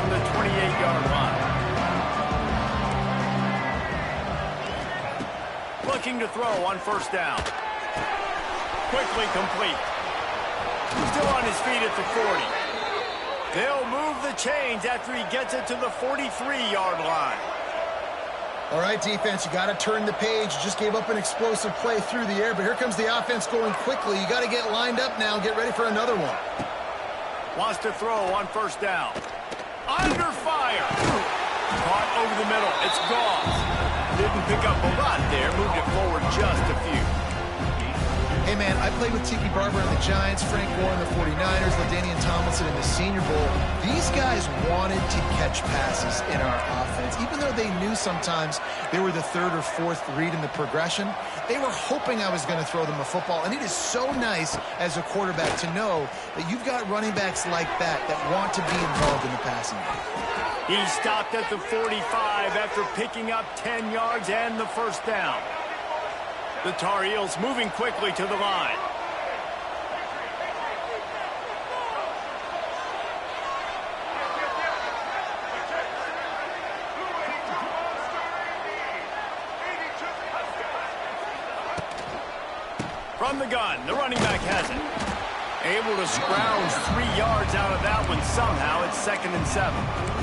from the 28-yard line. Looking to throw on first down. Quickly complete. Still on his feet at the 40. They'll move the chains after he gets it to the 43-yard line. All right, defense, you got to turn the page. You just gave up an explosive play through the air, but here comes the offense going quickly. You got to get lined up now and get ready for another one. Wants to throw on first down. Under fire. Caught over the middle. It's gone. Didn't pick up a lot there. Moved it forward just a few. Hey, man, I played with Tiki Barber in the Giants, Frank Gore in the 49ers, LaDainian Tomlinson in the Senior Bowl. These guys wanted to catch passes in our offense. Even though they knew sometimes they were the third or fourth read in the progression, they were hoping I was going to throw them a football. And it is so nice as a quarterback to know that you've got running backs like that want to be involved in the passing game. He stopped at the 45 after picking up 10 yards and the first down. The Tar Heels moving quickly to the line. From the gun, the running back has it. Able to scrounge 3 yards out of that one somehow. It's 2nd and 7.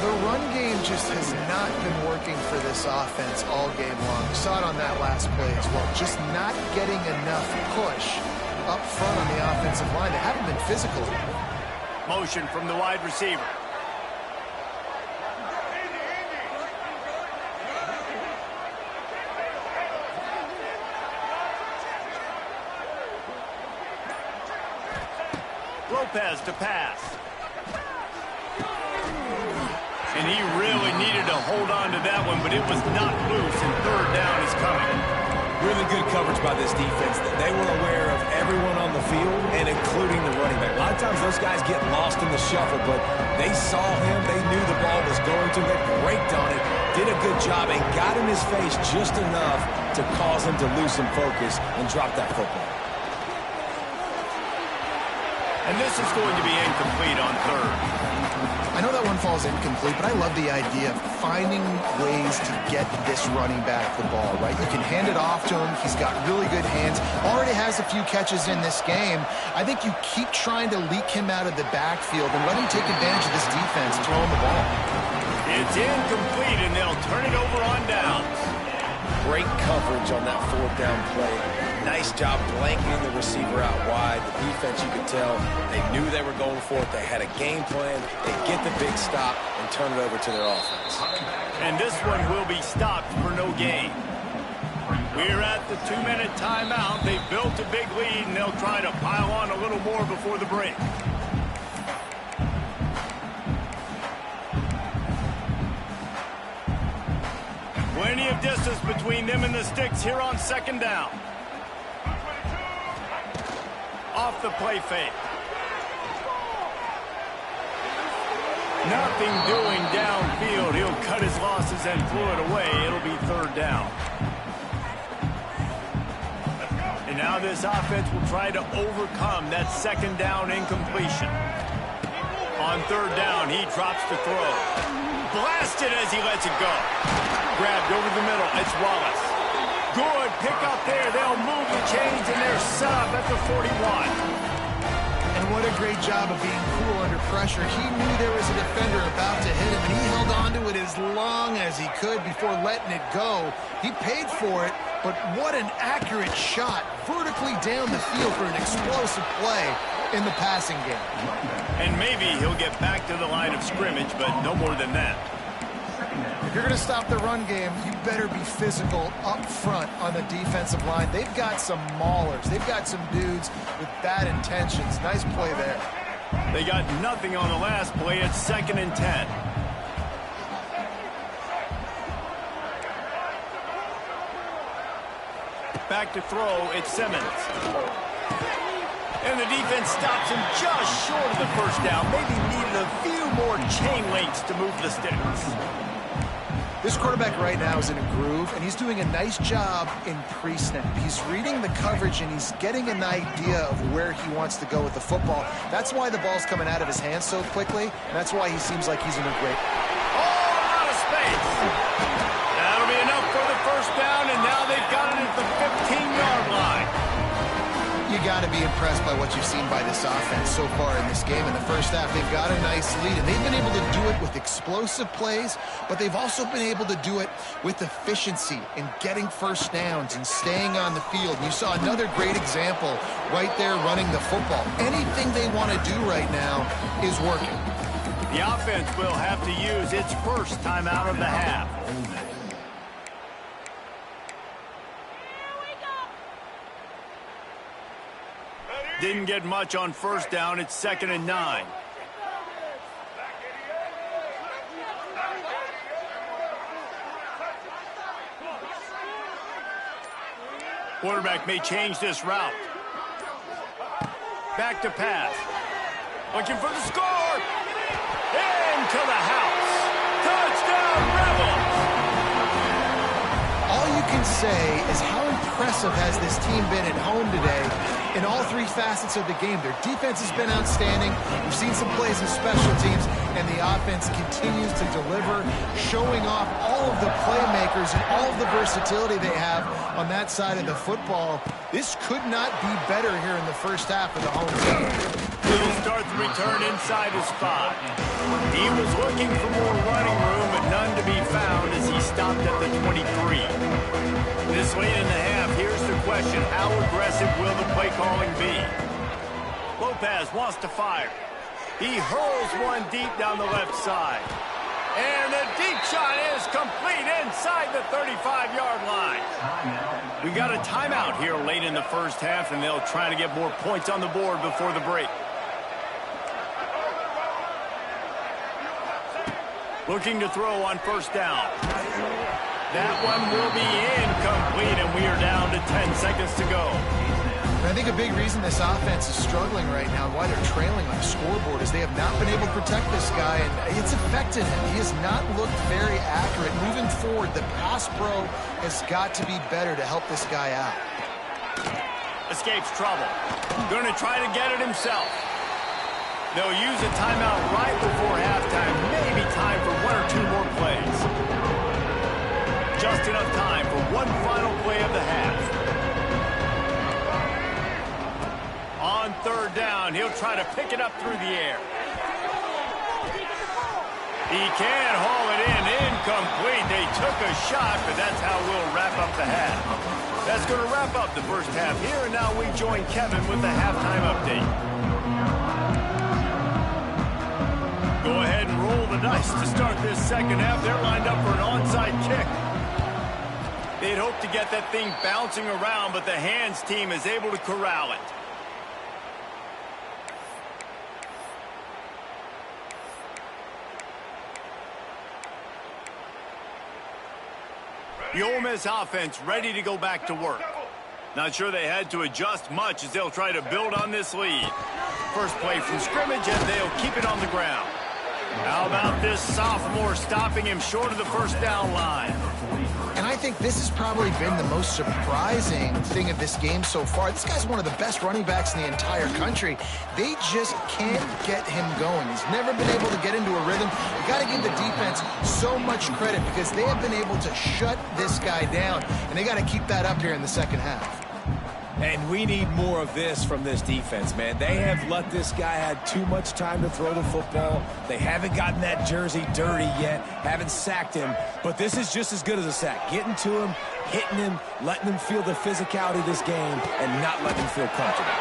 The run game just has not been working for this offense all game long. We saw it on that last play as well. Just not getting enough push up front on the offensive line. They haven't been physical. Motion from the wide receiver. Lopez to pass. And he really needed to hold on to that one, but it was not loose, and third down is coming. Really good coverage by this defense. They were aware of everyone on the field, and including the running back. A lot of times those guys get lost in the shuffle, but they saw him. They knew the ball was going to. They braked on it, did a good job, and got in his face just enough to cause him to lose some focus and drop that football. And this is going to be incomplete on third. I know that one falls incomplete, but I love the idea of finding ways to get this running back the ball, right? You can hand it off to him. He's got really good hands. Already has a few catches in this game. I think you keep trying to leak him out of the backfield and let him take advantage of this defense, throw him the ball. It's incomplete, and they'll turn it over on downs. Great coverage on that fourth down play. Nice job blanketing the receiver out wide. The defense, you could tell, they knew they were going for it. They had a game plan. They get the big stop and turn it over to their offense. And this one will be stopped for no gain. We're at the 2-minute timeout. They built a big lead, and they'll try to pile on a little more before the break. Plenty of distance between them and the sticks here on second down. Off the play fake. Nothing doing downfield. He'll cut his losses and throw it away. It'll be third down. And now this offense will try to overcome that second down incompletion. On third down, he drops to throw. Blasted as he lets it go. Grabbed over the middle. It's Wallace. Good pickup there. They'll move the chains, and they're set up at the 41. And what a great job of being cool under pressure. He knew there was a defender about to hit him, and he held on to it as long as he could before letting it go. He paid for it, but what an accurate shot vertically down the field for an explosive play in the passing game. And maybe he'll get back to the line of scrimmage, but no more than that. If you're going to stop the run game, you better be physical up front on the defensive line. They've got some maulers. They've got some dudes with bad intentions. Nice play there. They got nothing on the last play. It's 2nd and 10. Back to throw. It's Simmons. And the defense stops him just short of the first down. Maybe needed a few more chain links to move the sticks. This quarterback right now is in a groove, and he's doing a nice job in pre-snap. He's reading the coverage, and he's getting an idea of where he wants to go with the football. That's why the ball's coming out of his hands so quickly, and that's why he seems like he's in a great... Oh, out of space. That'll be enough for the first down, and now they've got it at the 15-yard line. You got to be impressed by what you've seen by this offense so far in this game. In the first half, they've got a nice lead, and they've been able to do it with explosive plays, but they've also been able to do it with efficiency and getting first downs and staying on the field. And you saw another great example right there running the football. Anything they want to do right now is working. The offense will have to use its first timeout of the half. Didn't get much on first down. It's 2nd and 9. Quarterback may change this route. Back to pass. Looking for the score. Into the house. Touchdown, Rebels. All you can say is how impressive has this team been at home today in all three facets of the game. Their defense has been outstanding. We've seen some plays in special teams, and the offense continues to deliver, showing off all of the playmakers and all of the versatility they have on that side of the football. This could not be better here in the first half of the home team. He'll start the return inside his 5. He was looking for more running room, but none to be found as he stopped at the 23. This late in the half, here's the question: how aggressive will the play calling be? Lopez wants to fire. He hurls one deep down the left side. And the deep shot is complete inside the 35-yard line. We got a timeout here late in the first half, and they'll try to get more points on the board before the break. Looking to throw on first down. That one will be incomplete, and we are down to 10 seconds to go. I think a big reason this offense is struggling right now and why they're trailing on the scoreboard is they have not been able to protect this guy, and it's affected him. He has not looked very accurate. Moving forward, the pass pro has got to be better to help this guy out. Escapes trouble. Going to try to get it himself. They'll use a timeout right before halftime. Maybe time for 1 or 2 more plays. Just enough time for one final play of the half. On third down, he'll try to pick it up through the air. He can haul it in. Incomplete. They took a shot, but that's how we'll wrap up the half. That's going to wrap up the first half here, and now we join Kevin with the halftime update. Go ahead and roll the dice to start this second half. They're lined up for an onside kick. They'd hope to get that thing bouncing around, but the hands team is able to corral it. The Ole Miss offense ready to go back to work. Not sure they had to adjust much as they'll try to build on this lead. First play from scrimmage, and they'll keep it on the ground. How about this sophomore stopping him short of the first down line? And I think this has probably been the most surprising thing of this game so far. This guy's one of the best running backs in the entire country. They just can't get him going. He's never been able to get into a rhythm. You got to give the defense so much credit because they have been able to shut this guy down, and they got to keep that up here in the second half. And we need more of this from this defense, man. They have let this guy have too much time to throw the football. They haven't gotten that jersey dirty yet, haven't sacked him. But this is just as good as a sack. Getting to him, hitting him, letting him feel the physicality of this game, and not letting him feel comfortable.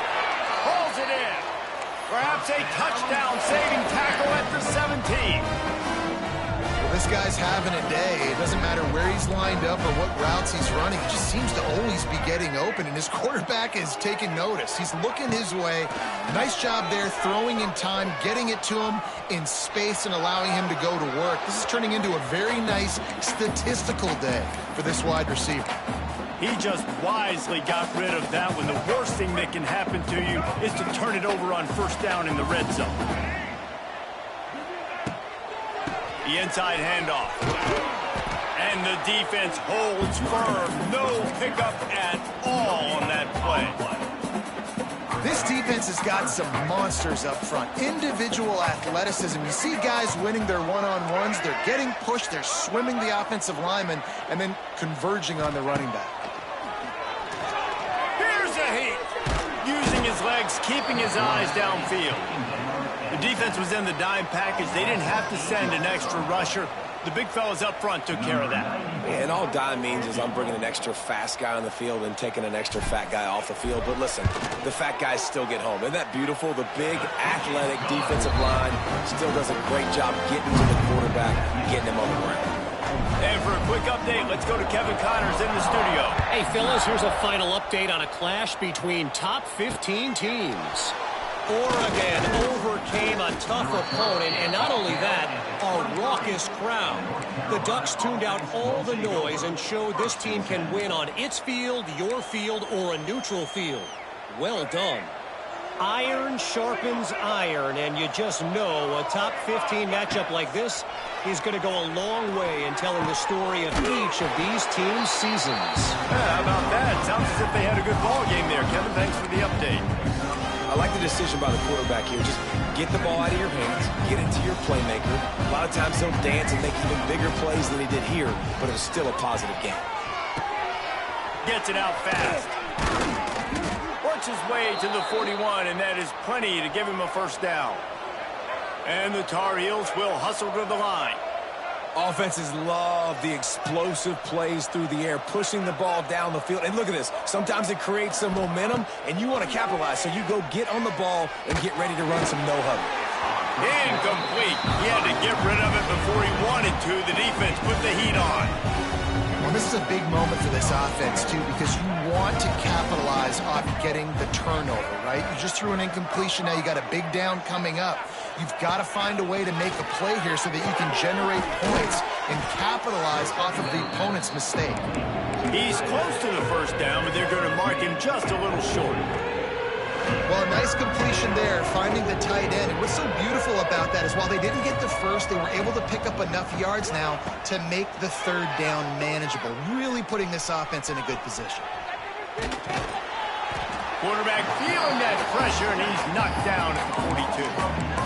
Pulls it in. Perhaps a touchdown-saving tackle at the 17. This guy's having a day. It doesn't matter where he's lined up or what routes he's running. He just seems to always be getting open, and his quarterback is taking notice. He's looking his way. Nice job there, throwing in time, getting it to him in space and allowing him to go to work. This is turning into a very nice statistical day for this wide receiver. He just wisely got rid of that one. The worst thing that can happen to you is to turn it over on first down in the red zone. The inside handoff. And the defense holds firm. No pickup at all on that play. This defense has got some monsters up front. Individual athleticism. You see guys winning their one-on-ones. They're getting pushed. They're swimming the offensive lineman and then converging on the running back. Here's a heat. Using his legs, keeping his eyes downfield. The defense was in the dime package. They didn't have to send an extra rusher. The big fellas up front took care of that. Yeah, and all dime means is I'm bringing an extra fast guy on the field and taking an extra fat guy off the field. But listen, the fat guys still get home. Isn't that beautiful? The big, athletic defensive line still does a great job getting to the quarterback, getting him on the ground. And for a quick update, let's go to Kevin Connors in the studio. Hey, fellas, here's a final update on a clash between top 15 teams. Oregon overcame a tough opponent, and not only that, a raucous crowd. The Ducks tuned out all the noise and showed this team can win on its field, your field, or a neutral field. Well done. Iron sharpens iron, and you just know a top 15 matchup like this is going to go a long way in telling the story of each of these teams' seasons. Yeah, how about that? Sounds as if they had a good ball game there. Kevin, thanks for the update. I like the decision by the quarterback here. Just get the ball out of your hands, get it to your playmaker. A lot of times he'll dance and make even bigger plays than he did here, but it was still a positive game. Gets it out fast. Works his way to the 41, and that is plenty to give him a first down. And the Tar Heels will hustle to the line. Offenses love the explosive plays through the air, pushing the ball down the field. And look at this. Sometimes it creates some momentum, and you want to capitalize. So you go get on the ball and get ready to run some no-huddle. Incomplete. He had to get rid of it before he wanted to. The defense put the heat on. Well, this is a big moment for this offense, too, because you want to capitalize off getting the turnover, right? You just threw an incompletion. Now you got a big down coming up. You've got to find a way to make a play here so that you can generate points and capitalize off of the opponent's mistake. He's close to the first down, but they're going to mark him just a little short. Well, a nice completion there, finding the tight end. And what's so beautiful about that is while they didn't get the first, they were able to pick up enough yards now to make the third down manageable, really putting this offense in a good position. Quarterback feeling that pressure, and he's knocked down at the 42.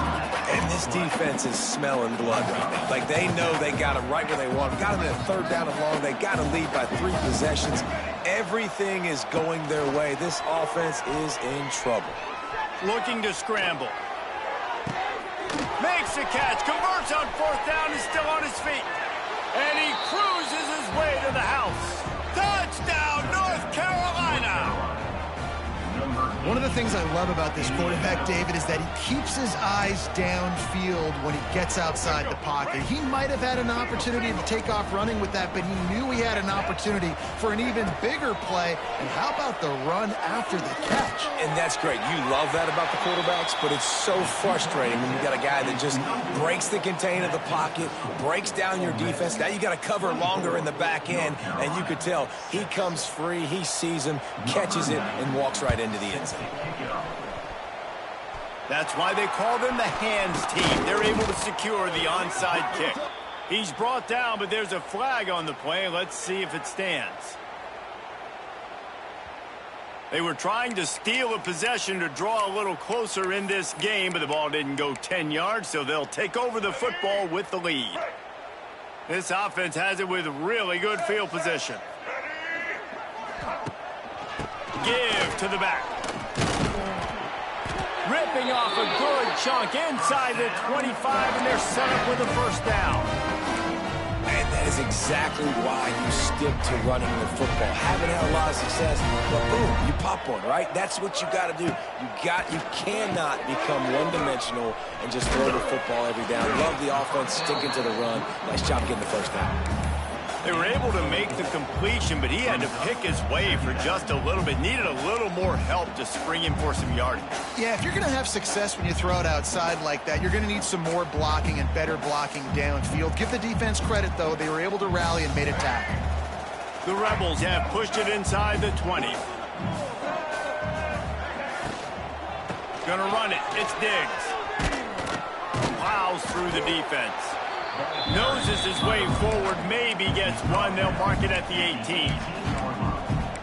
And this defense is smelling blood right now. Like, they know they got him right where they want him. Got him in a third down and long. They got to lead by 3 possessions. Everything is going their way. This offense is in trouble. Looking to scramble. Makes a catch. Converts on fourth down. Is still on his feet. And he cruises his way to the house. Touchdown, North Carolina. One of the things I love about this quarterback, David, is that he keeps his eyes downfield when he gets outside the pocket. He might have had an opportunity to take off running with that, but he knew he had an opportunity for an even bigger play. And how about the run after the catch? And that's great. You love that about the quarterbacks, but it's so frustrating when you got a guy that just breaks the contain of the pocket, breaks down your defense. Now you got to cover longer in the back end, and you could tell he comes free, he sees him, catches it, and walks right into the end zone. That's why they call them the hands team. They're able to secure the onside kick. He's brought down, but there's a flag on the play. Let's see if it stands. They were trying to steal a possession to draw a little closer in this game, but the ball didn't go 10 yards, so they'll take over the football with the lead. This offense has it with really good field position. Give to the back. Ripping off a good chunk inside the 25, and they're set up with a first down. And that is exactly why you stick to running the football. Haven't had a lot of success, but boom, you pop one, right? That's what you got to do. You cannot become one-dimensional and just throw the football every down. Love the offense sticking to the run. Nice job getting the first down. They were able to make the completion, but he had to pick his way for just a little bit. Needed a little more help to spring him for some yardage. Yeah, if you're going to have success when you throw it outside like that, you're going to need some more blocking and better blocking downfield. Give the defense credit, though. They were able to rally and made a tackle. The Rebels have pushed it inside the 20. Gonna run it. It's Diggs. Plows through the defense. Noses his way forward, maybe gets one. They'll mark it at the 18.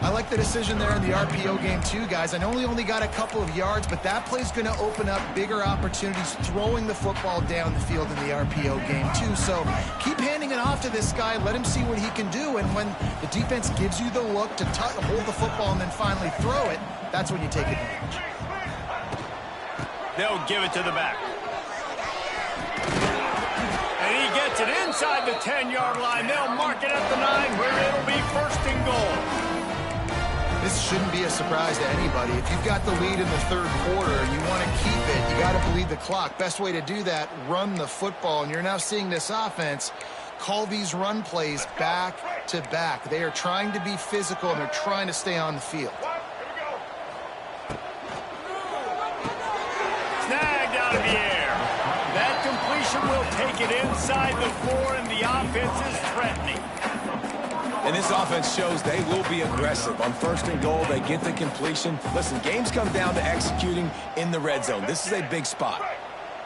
I like the decision there in the RPO game too, guys. I know he only got a couple of yards, but that play's going to open up bigger opportunities throwing the football down the field in the RPO game too. So keep handing it off to this guy. Let him see what he can do. And when the defense gives you the look to hold the football and then finally throw it, that's when you take advantage. They'll give it to the back. And he gets it inside the 10-yard line. They'll mark it at the 9 where it'll be 1st and goal. This shouldn't be a surprise to anybody. If you've got the lead in the 3rd quarter and you want to keep it, you got to bleed the clock. Best way to do that, run the football. And you're now seeing this offense call these run plays back to back. They are trying to be physical, and they're trying to stay on the field. Snagged out of the air. That completion will take it inside the 4, and the offense is threatening. And this offense shows they will be aggressive. On 1st and goal, they get the completion. Listen, games come down to executing in the red zone. This is a big spot.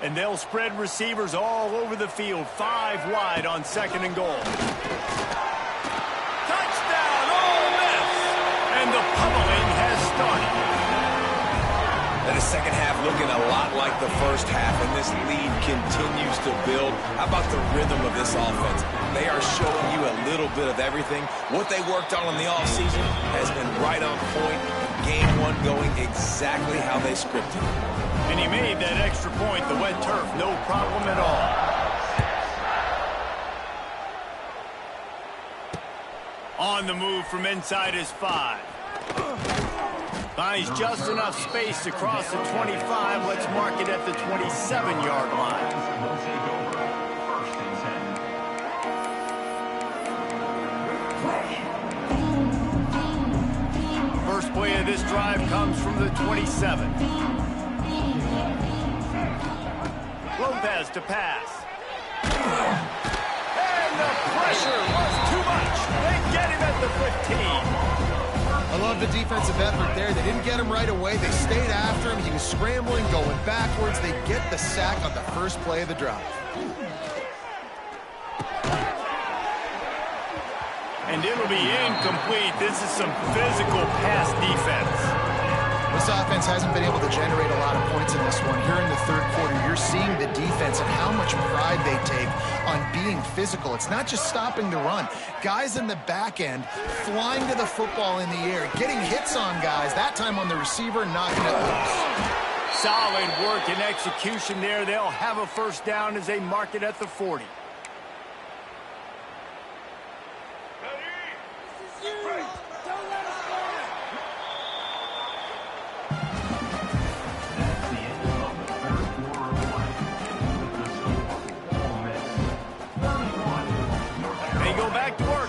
And they'll spread receivers all over the field, 5 wide on 2nd and goal. Touchdown, Ole Miss! And the pummeling has started. And the second half looking a lot like the first half, and this lead continues to build. How about the rhythm of this offense? They are showing you a little bit of everything. What they worked on in the offseason has been right on point. Game 1 going exactly how they scripted. And he made that extra point, the wet turf, no problem at all. On the move from inside his 5. Finds just enough space to cross the 25. Let's mark it at the 27-yard line. First play of this drive comes from the 27. Lopez to pass. And the pressure was too much. They get him at the 15. I love the defensive effort there. They didn't get him right away. They stayed after him. He was scrambling, going backwards. They get the sack on the first play of the drive. And it'll be incomplete. This is some physical pass defense. This offense hasn't been able to generate a lot of points in this one. Here in the 3rd quarter, you're seeing the defense and how much pride they take on being physical. It's not just stopping the run. Guys in the back end flying to the football in the air, getting hits on guys, that time on the receiver, knocking it loose. Solid work and execution there. They'll have a 1st down as they mark it at the 40.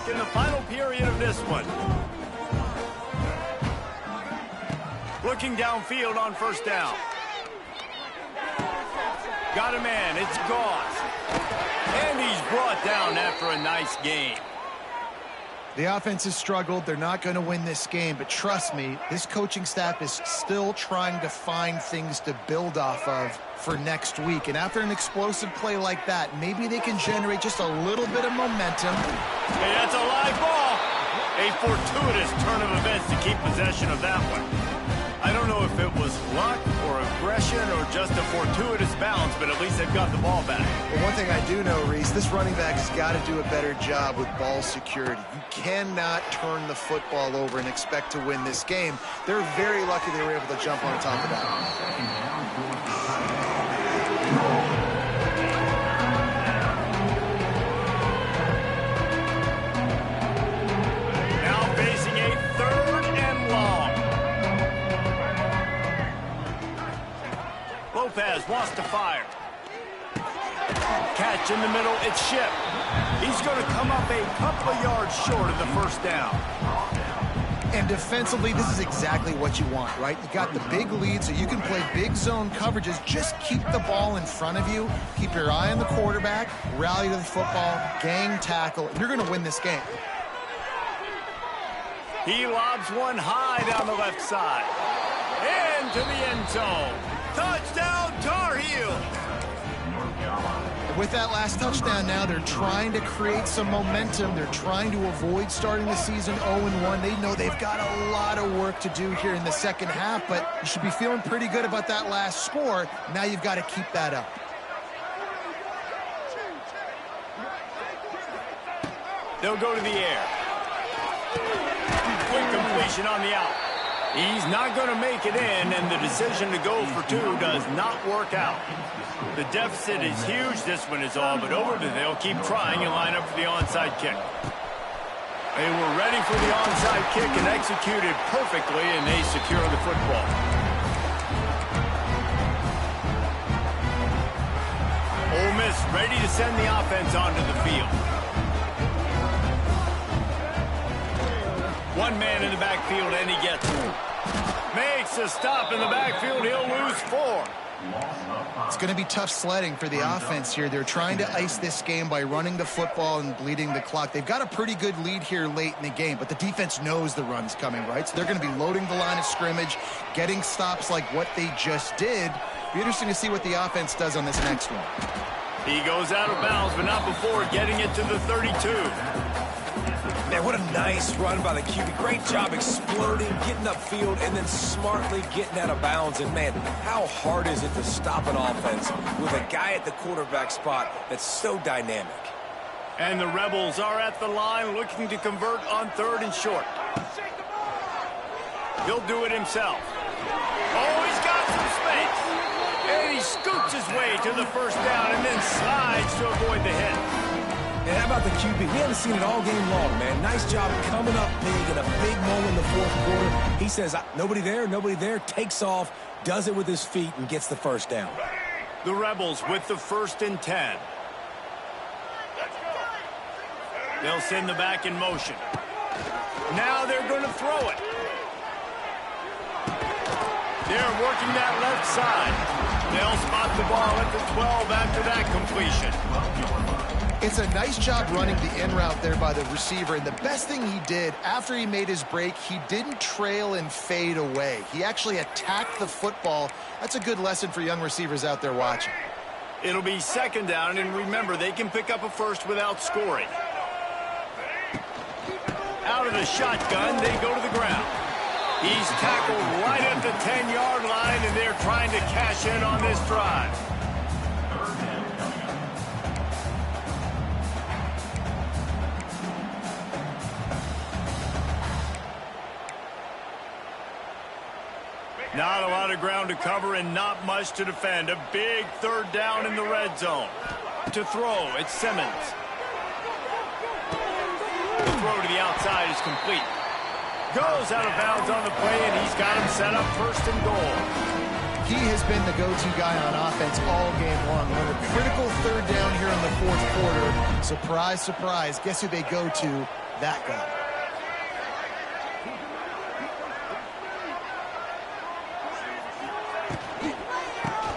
In the final period of this one. Looking downfield on 1st down. Got a man, it's Goss. And he's brought down after a nice game. The offense has struggled. They're not going to win this game, but trust me, this coaching staff is still trying to find things to build off of for next week. And after an explosive play like that, maybe they can generate just a little bit of momentum. Hey, that's a live ball. A fortuitous turn of events to keep possession of that one. I don't know if it was luck or aggression or just a fortuitous bounce, but at least they've got the ball back. Well, one thing I do know, Reese, this running back has got to do a better job with ball security. You cannot turn the football over and expect to win this game. They're very lucky they were able to jump on top of that. Lopez wants to fire. Catch in the middle, it's Ship. He's going to come up a couple of yards short of the 1st down. And defensively, this is exactly what you want, right? You got the big lead, so you can play big zone coverages. Just keep the ball in front of you. Keep your eye on the quarterback, rally to the football, gang tackle, and you're going to win this game. He lobs one high down the left side. Into the end zone. Touchdown, Tar Heels. With that last touchdown now, they're trying to create some momentum. They're trying to avoid starting the season 0-1. They know they've got a lot of work to do here in the second half, but you should be feeling pretty good about that last score. Now you've got to keep that up. They'll go to the air. Quick completion on the out. He's not going to make it in, and the decision to go for two does not work out. The deficit is huge. This one is all but over, but they'll keep trying and line up for the onside kick. They were ready for the onside kick and executed perfectly, and they secure the football. Ole Miss ready to send the offense onto the field. One man in the backfield, and he gets it. Makes a stop in the backfield. He'll lose 4. It's going to be tough sledding for the offense here. They're trying to ice this game by running the football and bleeding the clock. They've got a pretty good lead here late in the game, but the defense knows the run's coming, right? So they're going to be loading the line of scrimmage, getting stops like what they just did. Be interesting to see what the offense does on this next one. He goes out of bounds, but not before getting it to the 32. Man, what a nice run by the QB. Great job exploding, getting upfield, and then smartly getting out of bounds. And, man, how hard is it to stop an offense with a guy at the quarterback spot that's so dynamic? And the Rebels are at the line looking to convert on 3rd and short. He'll do it himself. Oh, he's got some space. And he scoots his way to the first down and then slides to avoid the hit. And how about the QB? We haven't seen it all game long, man. Nice job coming up big in a big moment in the 4th quarter. He says, nobody there, takes off, does it with his feet, and gets the first down. The Rebels with the 1st and 10. They'll send the back in motion. Now they're going to throw it. They're working that left side. They'll spot the ball at the 12 after that completion. It's a nice job running the in route there by the receiver, and the best thing he did after he made his break, he didn't trail and fade away. He actually attacked the football. That's a good lesson for young receivers out there watching. It'll be 2nd down, and remember, they can pick up a first without scoring. Out of the shotgun, they go to the ground. He's tackled right at the 10-yard line, and they're trying to cash in on this drive. Not a lot of ground to cover and not much to defend. A big 3rd down in the red zone. To throw, it's Simmons. The throw to the outside is complete. Goes out of bounds on the play, and he's got him set up 1st and goal. He has been the go-to guy on offense all game long. On a critical 3rd down here in the 4th quarter. Surprise, surprise. Guess who they go to? That guy.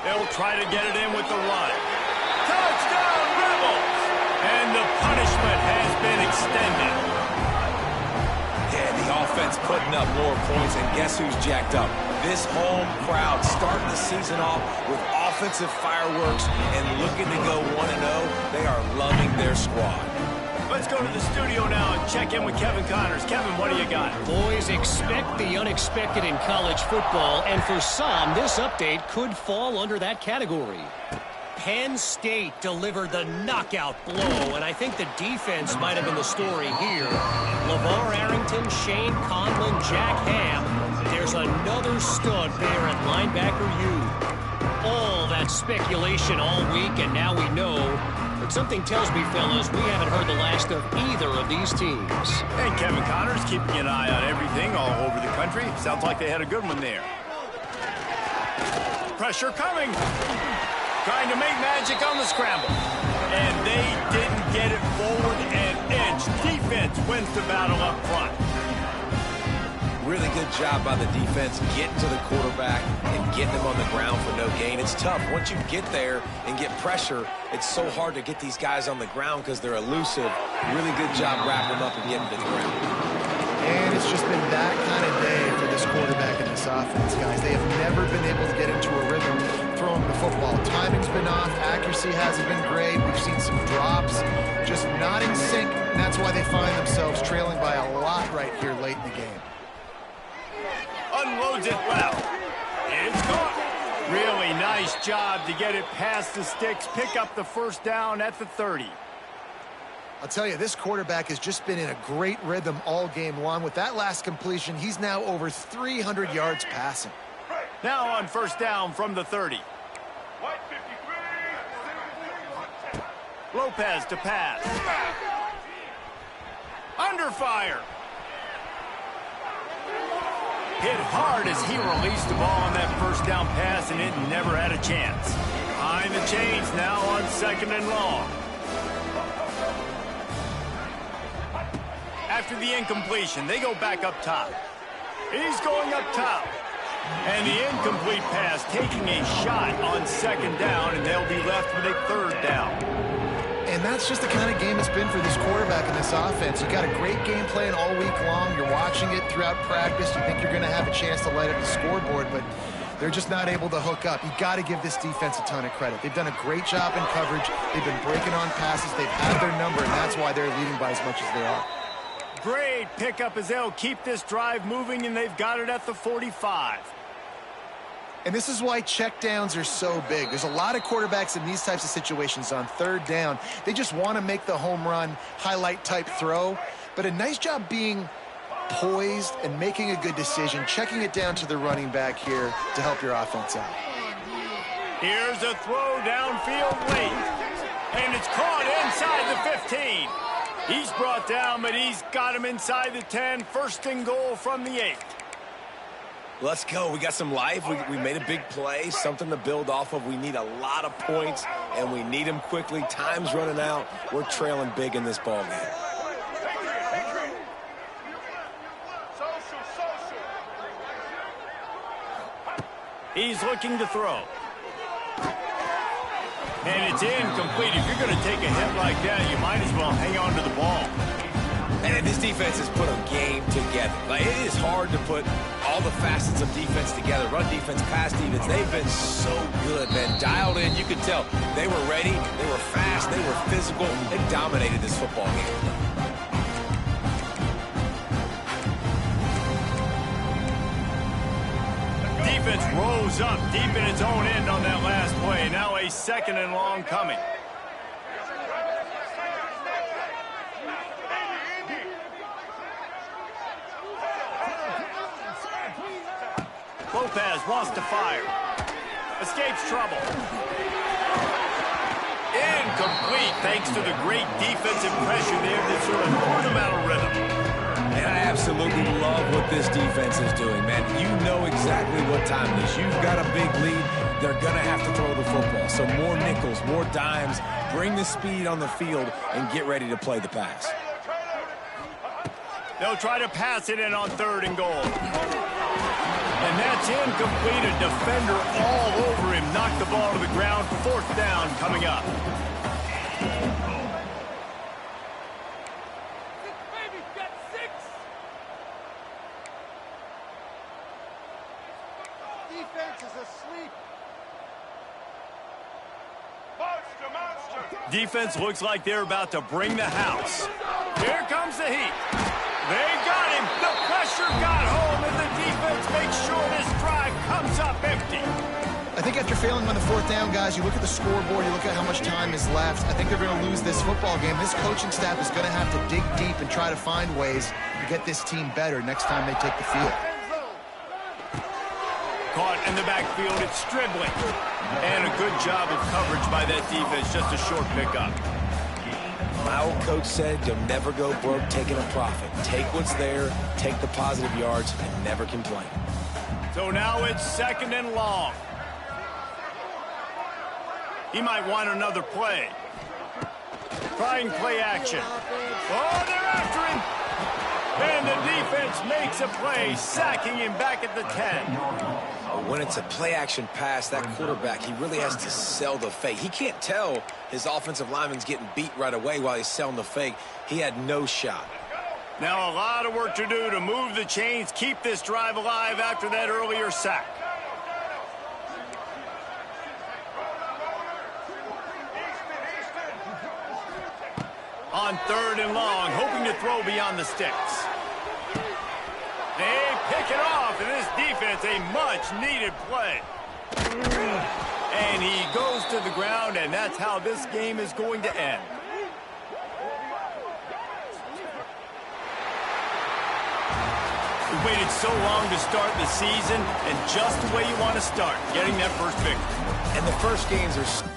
They'll try to get it in with the run. Touchdown, Rebels! And the punishment has been extended. Yeah, the offense putting up more points, and guess who's jacked up? This home crowd starting the season off with offensive fireworks and looking to go 1-0. They are loving their squad. Let's go to the studio now and check in with Kevin Connors. Kevin, what do you got? Boys, expect the unexpected in college football, and for some, this update could fall under that category. Penn State delivered the knockout blow, and I think the defense might have been the story here. LeVar Arrington, Shane Conlon, Jack Ham. There's another stud there at linebacker U. All that speculation all week, and now we know. But something tells me, fellas, we haven't heard the last of either of these teams. And Kevin Connors keeping an eye on everything all over the country. Sounds like they had a good one there. Pressure coming. Trying to make magic on the scramble. And they didn't get it forward an inch. Defense wins the battle up front. Really good job by the defense getting to the quarterback and getting him on the ground for no gain. It's tough. Once you get there and get pressure, it's so hard to get these guys on the ground because they're elusive. Really good job wrapping them up and getting to the ground. And it's just been that kind of day for this quarterback and this offense, guys. They have never been able to get into a rhythm throwing the football. Timing's been off, accuracy hasn't been great. We've seen some drops, just not in sync, and that's why they find themselves trailing by a lot right here late in the game. Unloads it well. It's caught. Really nice job to get it past the sticks, pick up the first down at the 30. I'll tell you, this quarterback has just been in a great rhythm all game long. With that last completion, he's now over 300 yards passing. Now on first down from the 30. Lopez to pass. Under fire. Hit hard as he released the ball on that first down pass, and it never had a chance. Behind the chains now on second and long. After the incompletion, they go back up top. He's going up top. And the incomplete pass taking a shot on second down, and they'll be left with a third down. And that's just the kind of game it's been for this quarterback in this offense. You've got a great game plan all week long. You're watching it throughout practice. You think you're going to have a chance to light up the scoreboard, but they're just not able to hook up. You've got to give this defense a ton of credit. They've done a great job in coverage. They've been breaking on passes. They've had their number, and that's why they're leading by as much as they are. Great pickup as they'll keep this drive moving, and they've got it at the 45. And this is why checkdowns are so big. There's a lot of quarterbacks in these types of situations on third down. They just want to make the home run, highlight type throw. But a nice job being poised and making a good decision, checking it down to the running back here to help your offense out. Here's a throw downfield late. And it's caught inside the 15. He's brought down, but he's got him inside the 10. First and goal from the 8. Let's go. We got some life. We made a big play, something to build off of. We need a lot of points, and we need them quickly. Time's running out. We're trailing big in this ball game. He's looking to throw. And it's incomplete. If you're going to take a hit like that, you might as well hang on to the ball. And this defense has put a game together. Like, it is hard to put all the facets of defense together. Run defense, pass defense. They've been so good, man. Dialed in. You could tell they were ready. They were fast. They were physical. They dominated this football game. Defense rose up deep in its own end on that last play. Now a second and long coming. Lopez wants to fire. Escapes trouble. Incomplete thanks to the great defensive pressure there that sort of put them out of rhythm. And I absolutely love what this defense is doing, man. You know exactly what time it is. You've got a big lead. They're going to have to throw the football. So more nickels, more dimes. Bring the speed on the field and get ready to play the pass. They'll try to pass it in on third and goal. And that's incomplete. A defender all over him. Knocked the ball to the ground. Fourth down coming up. Defense is asleep. Defense looks like they're about to bring the house. Here comes the heat. They got him. The pressure got home, and the defense makes sure this drive comes up empty. I think after failing on the fourth down, guys, you look at the scoreboard, you look at how much time is left. I think they're going to lose this football game. This coaching staff is going to have to dig deep and try to find ways to get this team better next time they take the field. Caught in the backfield, it's Stribling. And a good job of coverage by that defense, just a short pickup. My old coach said you'll never go broke taking a profit. Take what's there, take the positive yards, and never complain. So now it's second and long. He might want another play. Trying play action. Oh, they're after him. And the defense makes a play, sacking him back at the 10. When it's a play-action pass, that quarterback, he really has to sell the fake. He can't tell his offensive lineman's getting beat right away while he's selling the fake. He had no shot. Now a lot of work to do to move the chains, keep this drive alive after that earlier sack. On 3rd and long, hoping to throw beyond the sticks. They pick it off, and this defense, a much-needed play. And he goes to the ground, and that's how this game is going to end. We waited so long to start the season, and just the way you want to start, getting that first victory. And the first games are